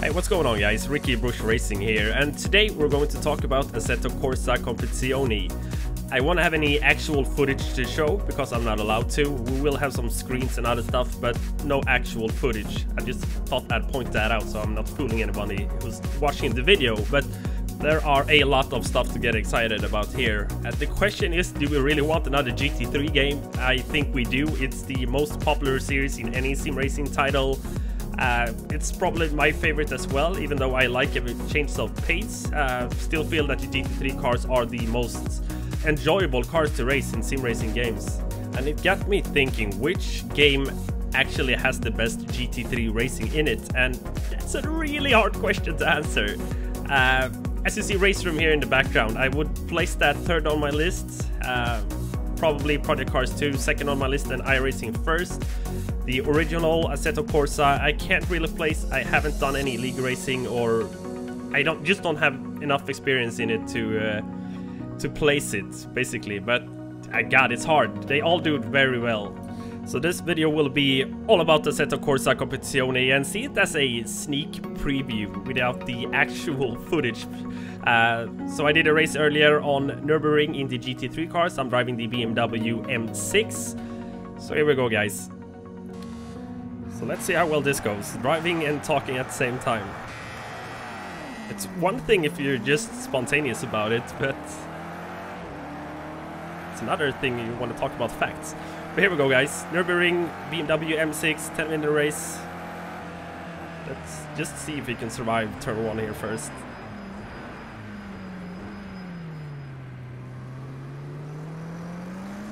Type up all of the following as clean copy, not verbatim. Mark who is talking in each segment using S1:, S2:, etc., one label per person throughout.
S1: Hey, what's going on guys? Ricky Bush Racing here, and today we're going to talk about Assetto Corsa Competizione. I won't have any actual footage to show because I'm not allowed to. We will have some screens and other stuff, but no actual footage. I just thought I'd point that out so I'm not fooling anybody who's watching the video, but there are a lot of stuff to get excited about here. The question is, do we really want another GT3 game? I think we do. It's the most popular series in any sim racing title. It's probably my favorite as well, even though I like a change of pace. Still feel that the GT3 cars are the most enjoyable cars to race in sim racing games. And it got me thinking, which game actually has the best GT3 racing in it? And that's a really hard question to answer. As you see Race Room here in the background, I would place that third on my list. Probably Project Cars 2 second on my list, and iRacing first. The original Assetto Corsa I can't really place. I haven't done any league racing, or I just don't have enough experience in it to place it basically. But God, it's hard. They all do it very well. So this video will be all about the Assetto Corsa Competizione, and see it as a sneak preview without the actual footage. So I did a race earlier on Nürburgring in the GT3 cars. I'm driving the BMW M6. So here we go guys. So let's see how well this goes. Driving and talking at the same time. It's one thing if you're just spontaneous about it, but it's another thing you want to talk about facts. But here we go guys. Nürburgring, BMW M6, 10-minute race. Let's just see if we can survive turn 1 here first.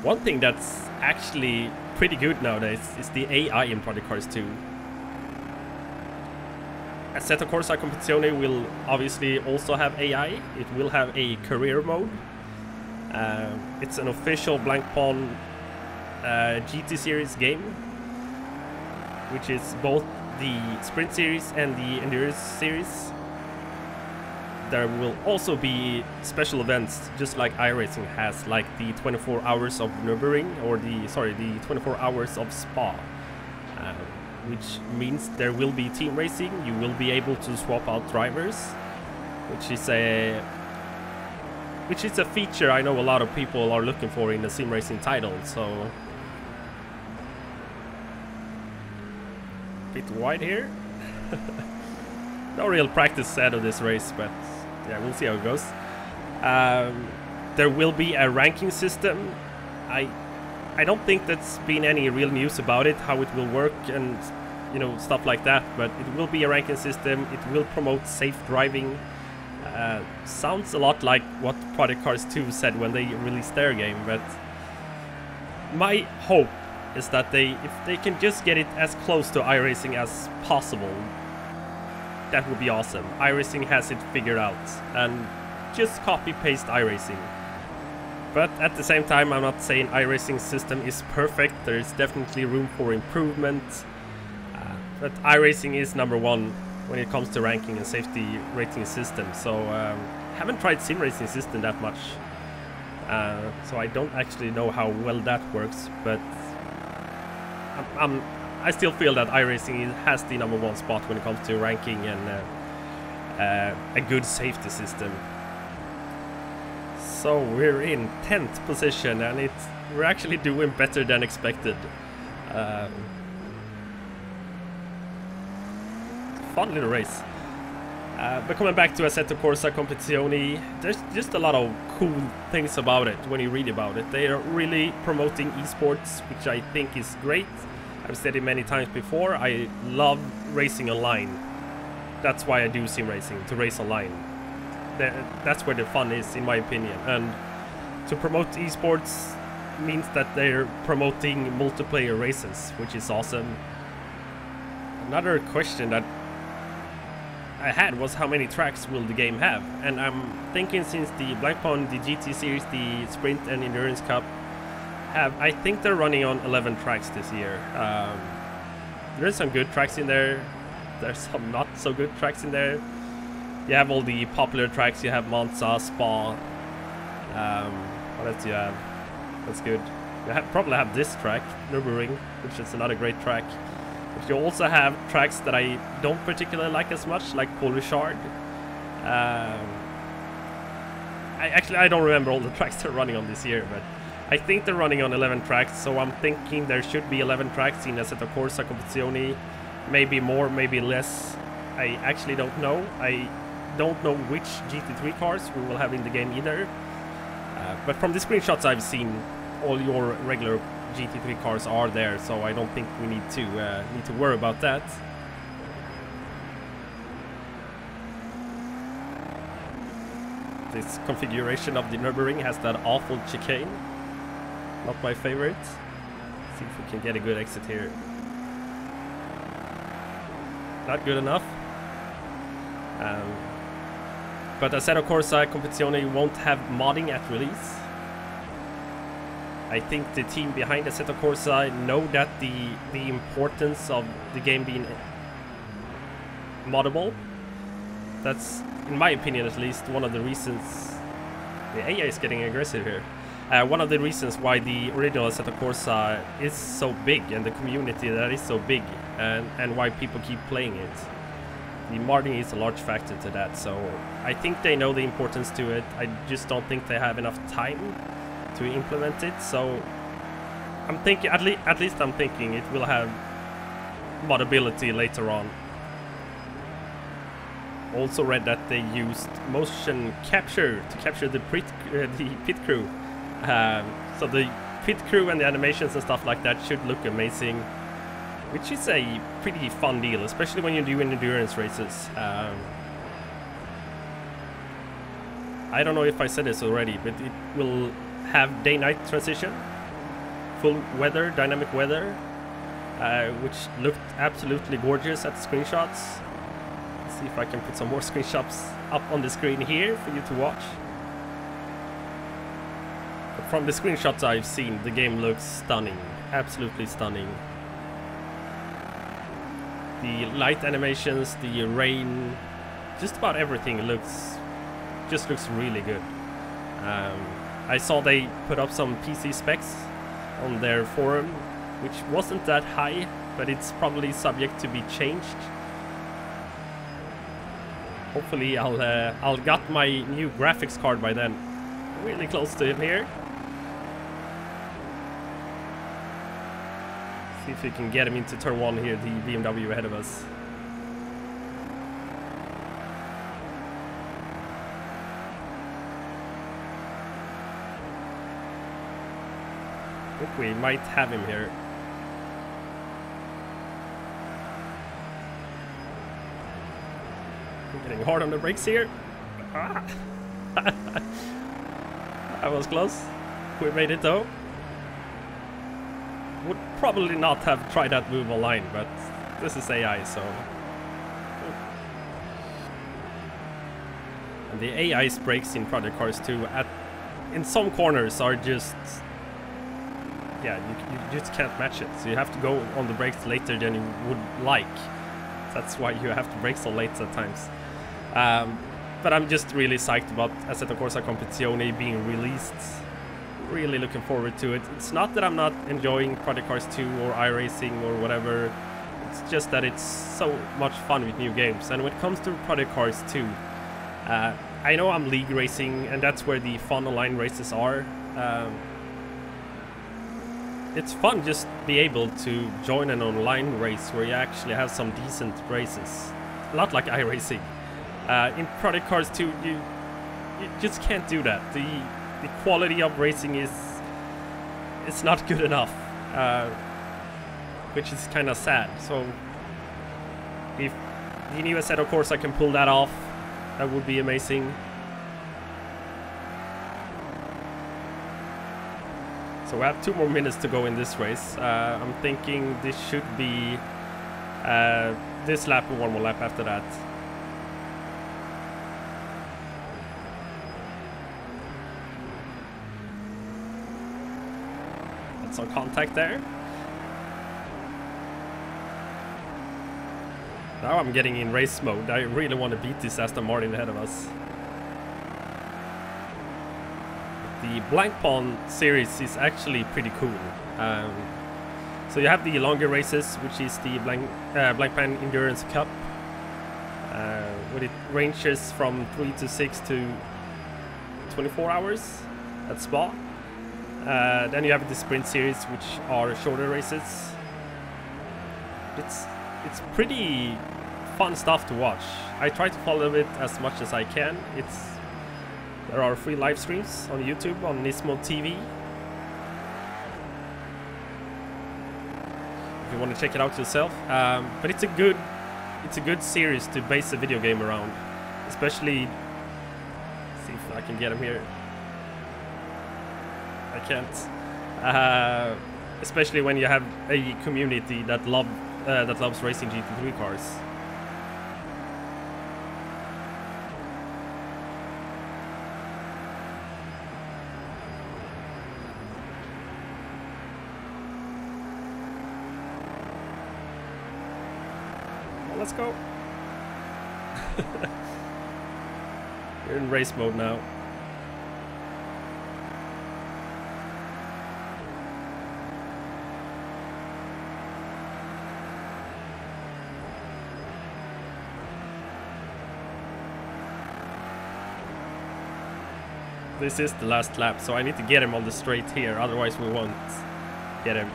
S1: One thing that's actually pretty good nowadays is the AI in Project Cars 2. Assetto Corsa Competizione will obviously also have AI. It will have a career mode. It's an official blank pawn GT series game, which is both the sprint series and the endurance series. There will also be special events, just like iRacing has, like the 24 hours of Nürburgring, or the 24 hours of Spa, which means there will be team racing. You will be able to swap out drivers, which is a feature I know a lot of people are looking for in a sim racing title. So a bit wide here. No real practice out of this race, but yeah, we'll see how it goes. There will be a ranking system. I don't think that's been any real news about it, how it will work and stuff like that, but it will be a ranking system. It will promote safe driving. Sounds a lot like what Project Cars 2 said when they released their game, but my hope is that if they can just get it as close to iRacing as possible, that would be awesome. iRacing has it figured out, and just copy-paste iRacing. But at the same time, I'm not saying iRacing system is perfect. There is definitely room for improvement. But iRacing is number one when it comes to ranking and safety rating system. So haven't tried sim racing system that much. So I don't actually know how well that works, but I still feel that iRacing has the number one spot when it comes to ranking and a good safety system. So we're in 10th position, and we're actually doing better than expected. Fun little race. But coming back to Assetto Corsa Competizione, there's just a lot of cool things about it when you read about it. They are really promoting esports, which I think is great. I've said it many times before, I love racing online. That's why I do sim racing, to race online. That's where the fun is, in my opinion. And to promote esports means that they're promoting multiplayer races, which is awesome. Another question that I had was, how many tracks will the game have? And I'm thinking, since the blank pawn, the GT series, the sprint and endurance cup I think they're running on 11 tracks this year. There's some good tracks in there. There's some not so good tracks in there. You have all the popular tracks. You have Monza, Spa. What else do you have? That's good. You probably have this track, Nürburgring, which is another great track. But you also have tracks that I don't particularly like as much, like Paul Richard. I don't remember all the tracks they're running on this year, but I think they're running on 11 tracks, so I'm thinking there should be 11 tracks in Assetto Corsa Competizione. Maybe more, maybe less. I actually don't know. I don't know which GT3 cars we will have in the game either. But from the screenshots I've seen, all your regular GT3 cars are there, so I don't think we need to worry about that. This configuration of the Nürburgring has that awful chicane. Not my favorite. Let's see if we can get a good exit here. Not good enough. But Assetto Corsa Competizione won't have modding at release. I think the team behind Assetto Corsa know that the importance of the game being moddable. That's, in my opinion at least, one of the reasons. The AI is getting aggressive here. One of the reasons why the original Assetto Corsa is so big, and the community that is so big, and why people keep playing it. The modding is a large factor to that, so I think they know the importance to it. I just don't think they have enough time to implement it, so I'm thinking, at least I'm thinking it will have modability later on. Also read that they used motion capture to capture the pit crew. So the pit crew and the animations and stuff like that should look amazing, which is a pretty fun deal, especially when you're doing endurance races. I don't know if I said this already, but it will have day-night transition, full weather, dynamic weather, which looked absolutely gorgeous at the screenshots. Let's see if I can put some more screenshots up on the screen here for you to watch. But from the screenshots I've seen, the game looks stunning, absolutely stunning. The light animations, the rain, just about everything just looks really good. I saw they put up some PC specs on their forum, which wasn't that high, but it's probably subject to be changed. Hopefully I'll got my new graphics card by then. Really close to him here. See if we can get him into turn 1 here, the BMW ahead of us. I think we might have him here. I'm getting hard on the brakes here. Ah. That was close. We made it though. Would probably not have tried that move online, but this is AI, so. And the AI's brakes in Project Cars 2 in some corners are just, yeah, you just can't match it. So you have to go on the brakes later than you would like. That's why you have to brake so late at times. But I'm just really psyched about Assetto Corsa Competizione being released. Really looking forward to it. It's not that I'm not enjoying Project Cars 2 or iRacing or whatever. It's just that it's so much fun with new games. And when it comes to Project Cars 2, I know I'm league racing, and that's where the fun online races are. It's fun just be able to join an online race where you actually have some decent races. A lot like iRacing. In Project Cars 2, you just can't do that. The quality of racing it's not good enough, which is kind of sad. So if the new Assetto Corsa can pull that off, that would be amazing. So we have 2 more minutes to go in this race. I'm thinking this should be this lap and 1 more lap after that. Some contact there. Now I'm getting in race mode. I really want to beat this Aston Martin ahead of us. The Blank Pawn series is actually pretty cool. So you have the longer races, which is the Blancpain Endurance Cup, where it ranges from 3 to 6 to 24 hours at Spa. Then you have the Sprint Series, which are shorter races. It's pretty fun stuff to watch. I try to follow it as much as I can. There are free live streams on YouTube on Nismo TV. If you want to check it out yourself, but it's a good series to base a video game around, especially. See if I can get him here. I can't. Especially when you have a community that loves racing GT3 cars. Let's go. We're in race mode now. This is the last lap, so I need to get him on the straight here, otherwise we won't get him.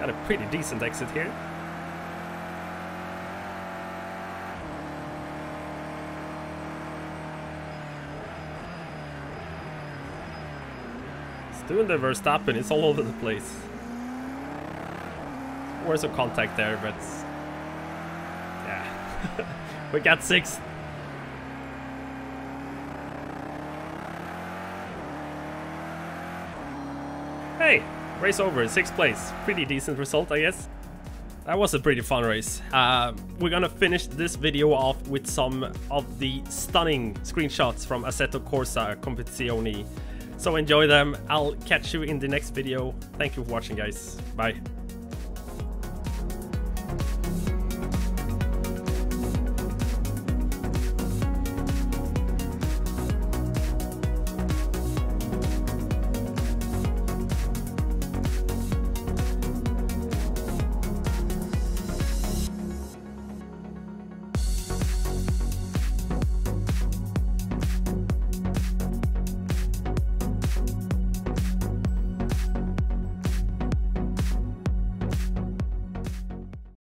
S1: Got a pretty decent exit here. Doing the Verstappen, it's all over the place. Where's some contact there, but yeah. We got 6th. Hey, race over, 6th place. Pretty decent result, I guess. That was a pretty fun race. We're gonna finish this video off with some of the stunning screenshots from Assetto Corsa Competizione. So enjoy them. I'll catch you in the next video. Thank you for watching, guys. Bye.